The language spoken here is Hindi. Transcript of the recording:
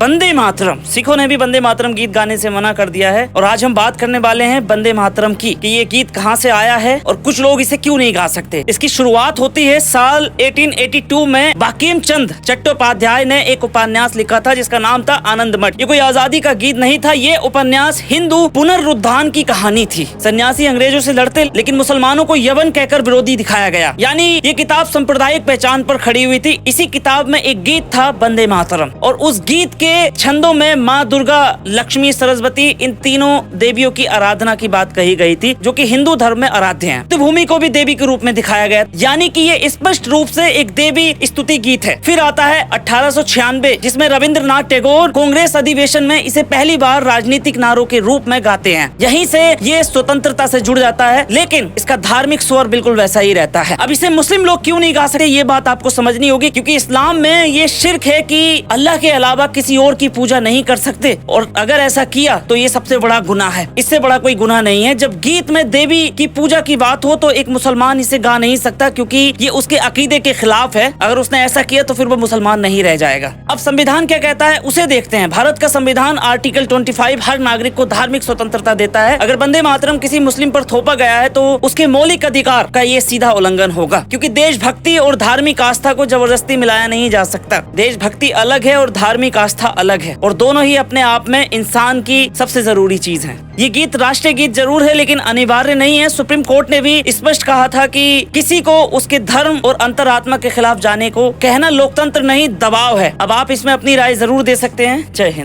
वंदे मातरम, सिखों ने भी वंदे मातरम गीत गाने से मना कर दिया है। और आज हम बात करने वाले हैं वंदे मातरम की कि ये गीत कहां से आया है और कुछ लोग इसे क्यों नहीं गा सकते। इसकी शुरुआत होती है साल 1882 में बंकिम चंद्र चट्टोपाध्याय ने एक उपन्यास लिखा था जिसका नाम था आनंद मठ। ये कोई आजादी का गीत नहीं था, ये उपन्यास हिंदू पुनरुत्थान की कहानी थी। सन्यासी अंग्रेजों से लड़ते लेकिन मुसलमानों को यवन कहकर विरोधी दिखाया गया, यानी ये किताब सांप्रदायिक पहचान पर खड़ी हुई थी। इसी किताब में एक गीत था वंदे मातरम और उस गीत के छंदों में माँ दुर्गा, लक्ष्मी, सरस्वती, इन तीनों देवियों की आराधना की बात कही गई थी जो कि हिंदू धर्म में आराध्य हैं। तो भूमि को भी देवी के रूप में दिखाया गया, यानी कि ये स्पष्ट रूप से एक देवी स्तुति गीत है। फिर आता है 1896 जिसमें रविंद्रनाथ टैगोर कांग्रेस अधिवेशन में इसे पहली बार राजनीतिक नारों के रूप में गाते हैं। यहीं से ये स्वतंत्रता से जुड़ जाता है, लेकिन इसका धार्मिक स्वर बिल्कुल वैसा ही रहता है। अब इसे मुस्लिम लोग क्यों नहीं गा सकते, ये बात आपको समझनी होगी, क्योंकि इस्लाम में ये शिर्क है कि अल्लाह के अलावा किसी और की पूजा नहीं कर सकते, और अगर ऐसा किया तो ये सबसे बड़ा गुनाह है। इससे बड़ा कोई गुनाह नहीं है। जब गीत में देवी की पूजा की बात हो तो एक मुसलमान इसे गा नहीं सकता, क्योंकि ये उसके अकीदे के खिलाफ है। अगर उसने ऐसा किया तो फिर वो मुसलमान नहीं रह जाएगा। अब संविधान क्या कहता है उसे देखते हैं। भारत का संविधान आर्टिकल 25 हर नागरिक को धार्मिक स्वतंत्रता देता है। अगर वंदे मातरम किसी मुस्लिम पर थोपा गया है तो उसके मौलिक अधिकार का ये सीधा उल्लंघन होगा, क्योंकि देशभक्ति और धार्मिक आस्था को जबरदस्ती मिलाया नहीं जा सकता। देशभक्ति अलग है और धार्मिक आस्था अलग है, और दोनों ही अपने आप में इंसान की सबसे जरूरी चीज है। ये गीत राष्ट्रीय गीत जरूर है लेकिन अनिवार्य नहीं है। सुप्रीम कोर्ट ने भी स्पष्ट कहा था कि किसी को उसके धर्म और अंतरात्मा के खिलाफ जाने को कहना लोकतंत्र नहीं, दबाव है। अब आप इसमें अपनी राय जरूर दे सकते हैं। जय हिंद।